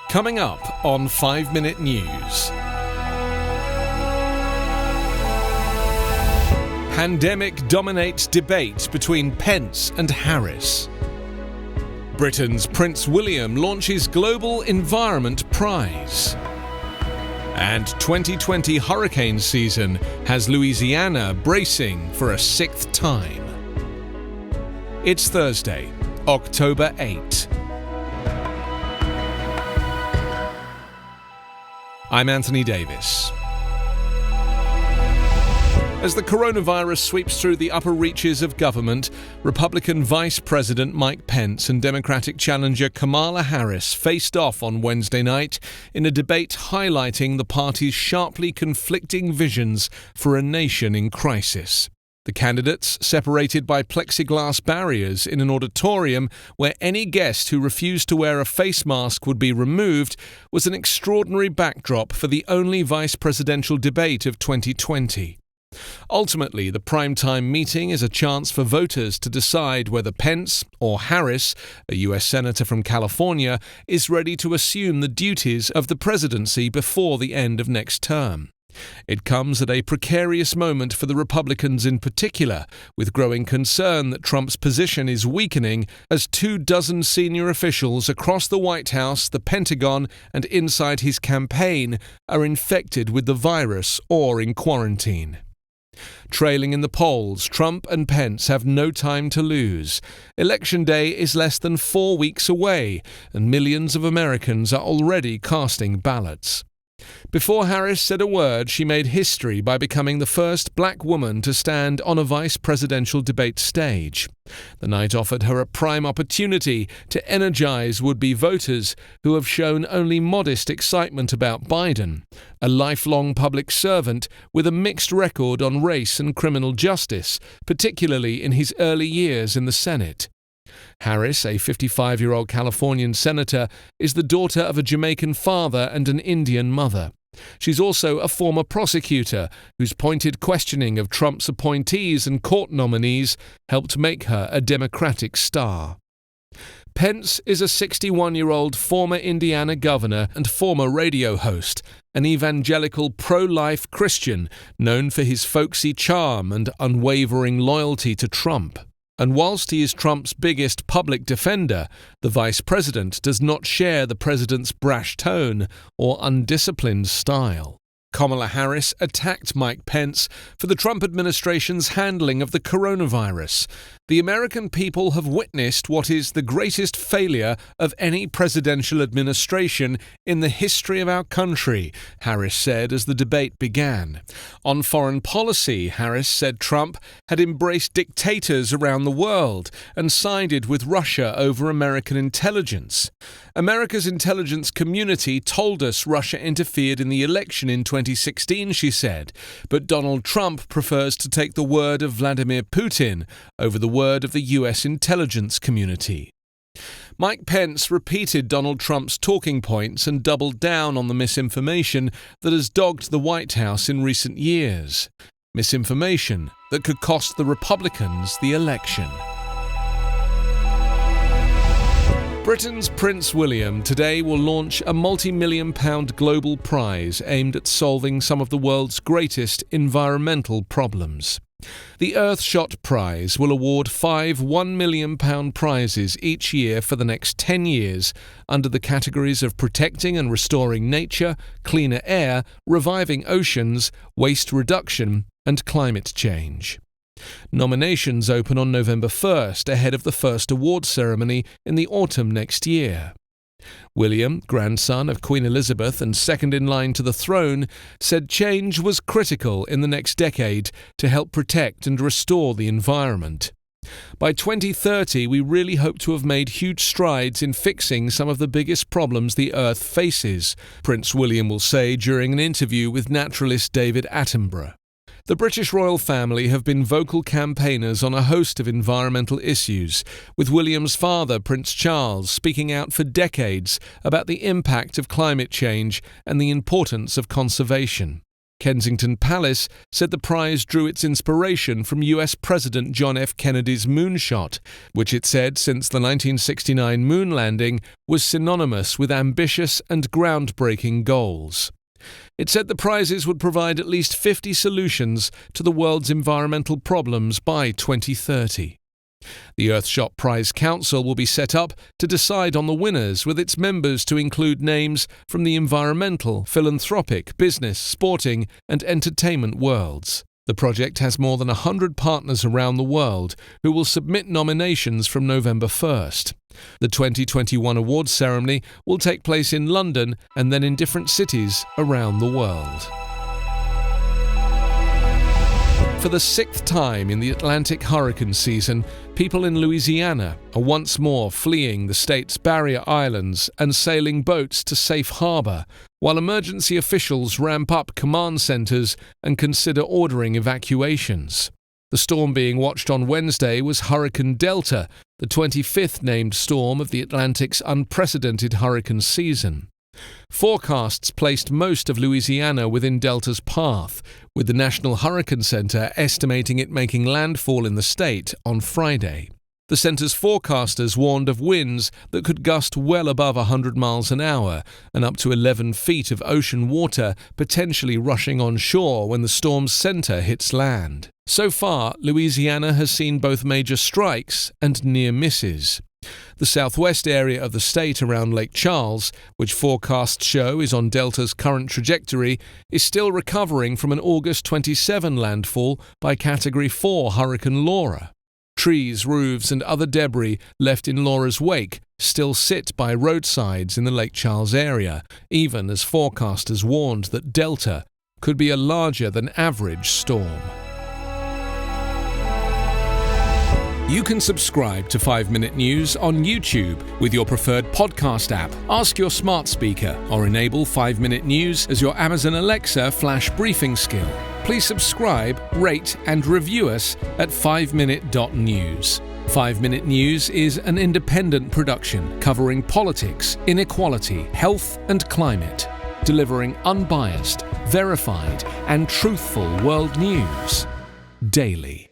Coming up on 5 Minute News. Pandemic dominates debate between Pence and Harris. Britain's Prince William launches Global Environment Prize. And 2020 hurricane season has Louisiana bracing for a sixth time. It's Thursday, October 8. I'm Anthony Davis. As the coronavirus sweeps through the upper reaches of government, Republican Vice President Mike Pence and Democratic challenger Kamala Harris faced off on Wednesday night in a debate highlighting the parties' sharply conflicting visions for a nation in crisis. The candidates separated by plexiglass barriers in an auditorium where any guest who refused to wear a face mask would be removed was an extraordinary backdrop for the only vice presidential debate of 2020. Ultimately, the primetime meeting is a chance for voters to decide whether Pence or Harris, a U.S. Senator from California, is ready to assume the duties of the presidency before the end of next term. It comes at a precarious moment for the Republicans in particular, with growing concern that Trump's position is weakening as 24 senior officials across the White House, the Pentagon, and inside his campaign are infected with the virus or in quarantine. Trailing in the polls, Trump and Pence have no time to lose. Election Day is less than 4 weeks away, and millions of Americans are already casting ballots. Before Harris said a word, she made history by becoming the first black woman to stand on a vice presidential debate stage. The night offered her a prime opportunity to energize would-be voters who have shown only modest excitement about Biden, a lifelong public servant with a mixed record on race and criminal justice, particularly in his early years in the Senate. Harris, a 55-year-old Californian senator, is the daughter of a Jamaican father and an Indian mother. She's also a former prosecutor whose pointed questioning of Trump's appointees and court nominees helped make her a Democratic star. Pence is a 61-year-old former Indiana governor and former radio host, an evangelical pro-life Christian known for his folksy charm and unwavering loyalty to Trump. And whilst he is Trump's biggest public defender, the vice president does not share the president's brash tone or undisciplined style. Kamala Harris attacked Mike Pence for the Trump administration's handling of the coronavirus. The American people have witnessed what is the greatest failure of any presidential administration in the history of our country, Harris said as the debate began. On foreign policy, Harris said Trump had embraced dictators around the world and sided with Russia over American intelligence. America's intelligence community told us Russia interfered in the election in 2016, she said, but Donald Trump prefers to take the word of Vladimir Putin over the word of the U.S. intelligence community. Mike Pence repeated Donald Trump's talking points and doubled down on the misinformation that has dogged the White House in recent years. Misinformation that could cost the Republicans the election. Britain's Prince William today will launch a multi-million-pound global prize aimed at solving some of the world's greatest environmental problems. The Earthshot Prize will award 5 £1 million prizes each year for the next 10 years under the categories of protecting and restoring nature, cleaner air, reviving oceans, waste reduction, and climate change. Nominations open on November 1st ahead of the first awards ceremony in the autumn next year. William, grandson of Queen Elizabeth and second in line to the throne, said change was critical in the next decade to help protect and restore the environment. By 2030, we really hope to have made huge strides in fixing some of the biggest problems the Earth faces, Prince William will say during an interview with naturalist David Attenborough. The British royal family have been vocal campaigners on a host of environmental issues, with William's father, Prince Charles, speaking out for decades about the impact of climate change and the importance of conservation. Kensington Palace said the prize drew its inspiration from US President John F. Kennedy's moonshot, which it said since the 1969 moon landing was synonymous with ambitious and groundbreaking goals. It said the prizes would provide at least 50 solutions to the world's environmental problems by 2030. The Earthshot Prize Council will be set up to decide on the winners, with its members to include names from the environmental, philanthropic, business, sporting, and entertainment worlds. The project has more than 100 partners around the world who will submit nominations from November 1st. The 2021 awards ceremony will take place in London and then in different cities around the world. For the 6th time in the Atlantic hurricane season, people in Louisiana are once more fleeing the state's barrier islands and sailing boats to safe harbor, while emergency officials ramp up command centers and consider ordering evacuations. The storm being watched on Wednesday was Hurricane Delta, the 25th named storm of the Atlantic's unprecedented hurricane season. Forecasts placed most of Louisiana within Delta's path, with the National Hurricane Center estimating it making landfall in the state on Friday. The center's forecasters warned of winds that could gust well above 100 miles an hour and up to 11 feet of ocean water potentially rushing on shore when the storm's center hits land. So far, Louisiana has seen both major strikes and near misses. The southwest area of the state around Lake Charles, which forecasts show is on Delta's current trajectory, is still recovering from an August 27 landfall by Category 4 Hurricane Laura. Trees, roofs, and other debris left in Laura's wake still sit by roadsides in the Lake Charles area, even as forecasters warned that Delta could be a larger than average storm. You can subscribe to 5 Minute News on YouTube with your preferred podcast app. Ask your smart speaker or enable 5 Minute News as your Amazon Alexa flash briefing skill. Please subscribe, rate, and review us at 5minute.news. 5 Minute News is an independent production covering politics, inequality, health, and climate, delivering unbiased, verified, and truthful world news daily.